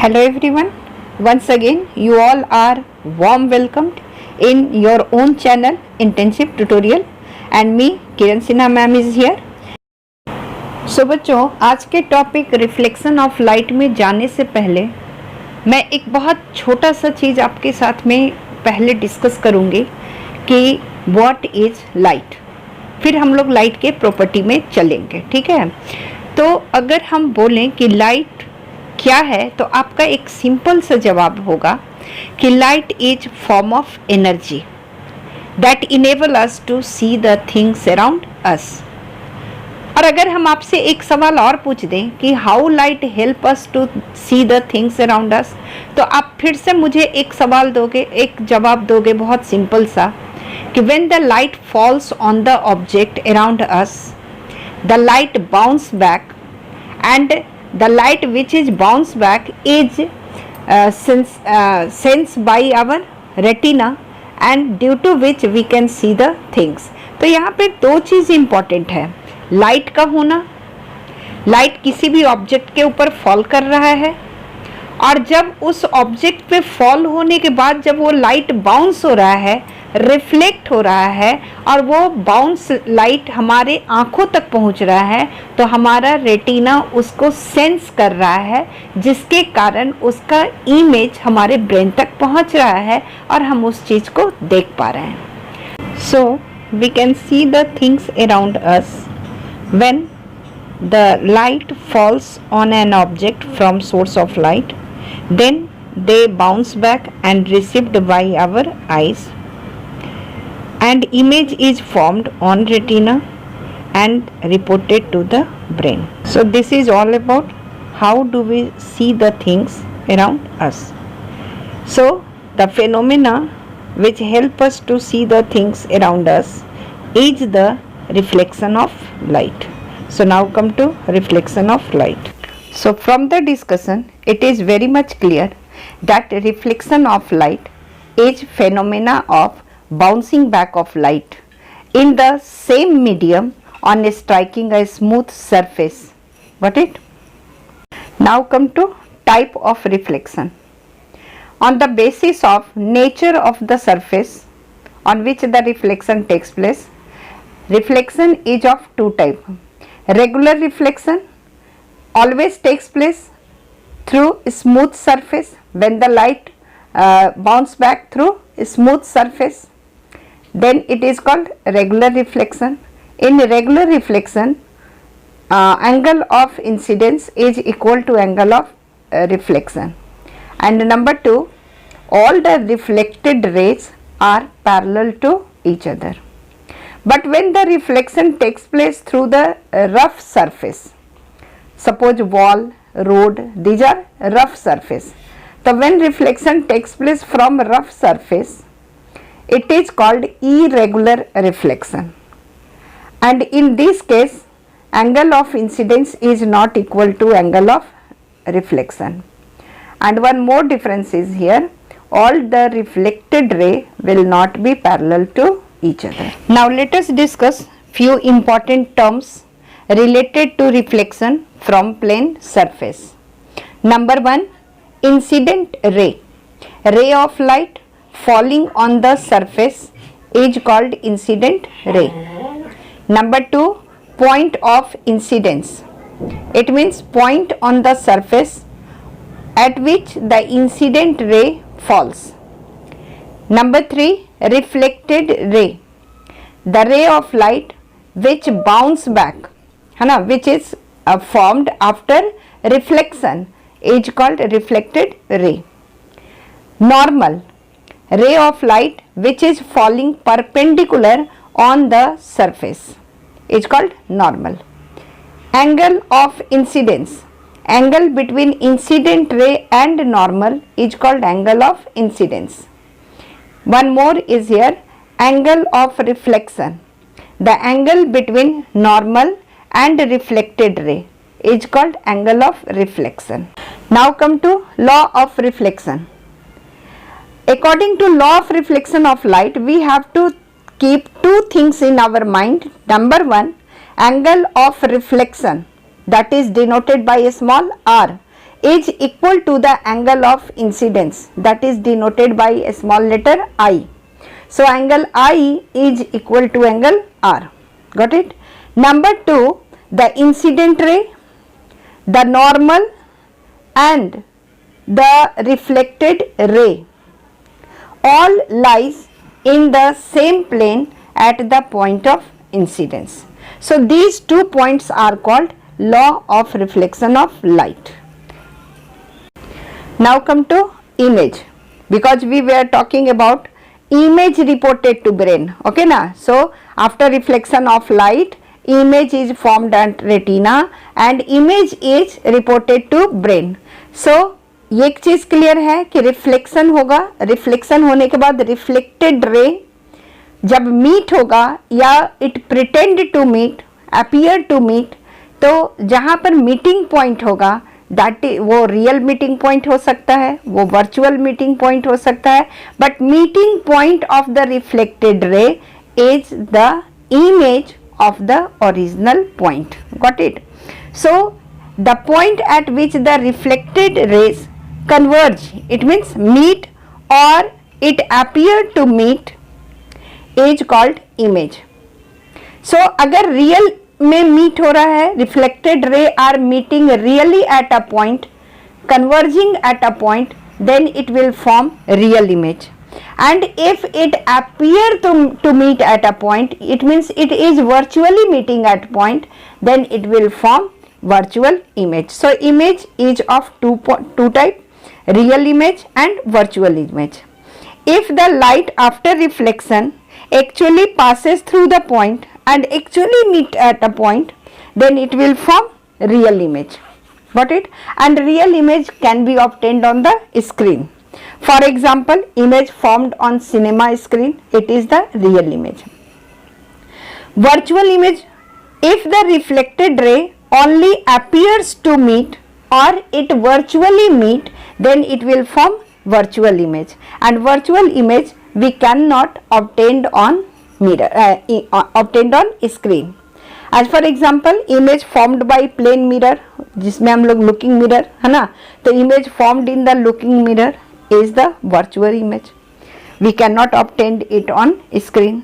Hello everyone. Once again, you all are warm welcomed in your own channel Internship Tutorial and me Kiran Sinha ma'am is here. So बच्चों, आज के topic reflection of light में जाने से पहले मैं एक बहुत छोटा सा चीज़ आपके साथ में पहले डिस्कस करूँगी कि व्हाट इज़ लाइट। फिर हम लोग लाइट के प्रॉपर्टी में चलेंगे, ठीक है। तो अगर हम बोलें कि लाइट क्या है तो आपका एक सिंपल सा जवाब होगा कि light is form of energy that enable us to see the things around us. और अगर हम आपसे एक सवाल और पूछ दें कि how light help us to see the things around us, तो आप फिर से मुझे एक सवाल दोगे, एक जवाब दोगे बहुत सिंपल सा कि when the light falls on the object around us the light bounce back and the light which is bounce back is sensed by our retina and due to which we can see the things। तो यहाँ पे दो चीज़ important है, light का होना, light किसी भी object के ऊपर फॉल कर रहा है और जब उस ऑब्जेक्ट पे फॉल होने के बाद जब वो लाइट बाउंस हो रहा है, रिफ्लेक्ट हो रहा है और वो बाउंस लाइट हमारे आँखों तक पहुंच रहा है तो हमारा रेटिना उसको सेंस कर रहा है, जिसके कारण उसका इमेज हमारे ब्रेन तक पहुंच रहा है और हम उस चीज़ को देख पा रहे हैं। So we can see the things around us when the light falls on an object from source of light, then they bounce back and received by our eyes and image is formed on retina and reported to the brain. So this is all about how do we see the things around us. So the phenomena which help us to see the things around us is the reflection of light. So now come to reflection of light. So from the discussion it is very much clear that reflection of light is phenomena of bouncing back of light in the same medium on striking a smooth surface. Got it? Now come to type of reflection. On the basis of nature of the surface on which the reflection takes place, reflection is of two types. Regular reflection always takes place through smooth surface when the light bounce back through smooth surface, then it is called regular reflection. In regular reflection, angle of incidence is equal to angle of reflection, and number two, all the reflected rays are parallel to each other. But when the reflection takes place through the rough surface, suppose wall, road, these are rough surface. So when reflection takes place from rough surface, it is called irregular reflection, and in this case angle of incidence is not equal to angle of reflection. And one more difference is here, all the reflected ray will not be parallel to each other. Now let us discuss few important terms related to reflection from plane surface. Number one, incident ray. Ray of light falling on the surface is called incident ray. Number two, point of incidence. It means point on the surface at which the incident ray falls. Number three, reflected ray. The ray of light which bounce back, which is formed after reflection is called reflected ray. Normal, ray of light which is falling perpendicular on the surface is called normal. Angle of incidence, angle between incident ray and normal is called angle of incidence. One more is here, angle of reflection. The angle between normal and reflected ray is called angle of reflection. Now come to law of reflection. According to law of reflection of light, we have to keep two things in our mind. Number one, angle of reflection, that is denoted by a small r, is equal to the angle of incidence, that is denoted by a small letter I. So angle I is equal to angle R. Got it? Number 2, the incident ray, the normal and the reflected ray all lies in the same plane at the point of incidence. So these 2 points are called law of reflection of light. Now come to image, because we were talking about image reported to brain. Okay na? So after reflection of light, image is formed at retina and image is reported to brain. So ये एक चीज clear है कि reflection होगा, reflection होने के बाद reflected ray जब मीट होगा या it pretend to meet, appear to meet, तो जहां पर मीटिंग पॉइंट होगा दैट वो रियल मीटिंग पॉइंट हो सकता है, वो वर्चुअल मीटिंग पॉइंट हो सकता है, but meeting point of the reflected ray is the image of the original point. Got it? So the point at which the reflected rays converge, it means meet or it appear to meet, is called image. So अगर real में meet हो रहा है, reflected ray are meeting really at a point, converging at a point, then it will form real image. And if it appear to meet at a point, it means it is virtually meeting at point, then it will form virtual image. So image is of two type, real image and virtual image. If the light after reflection actually passes through the point and actually meet at a point, then it will form real image. Got it? And real image can be obtained on the screen. For example, image formed on cinema screen, it is the real image. Virtual image, if the reflected ray only appears to meet or it virtually meet, then it will form virtual image. And virtual image we cannot obtain on mirror, obtained on screen. As for example, image formed by plane mirror, जिसमें हम लोग looking mirror है ना, तो image formed in the looking mirror is the virtual image. We cannot obtain it on screen.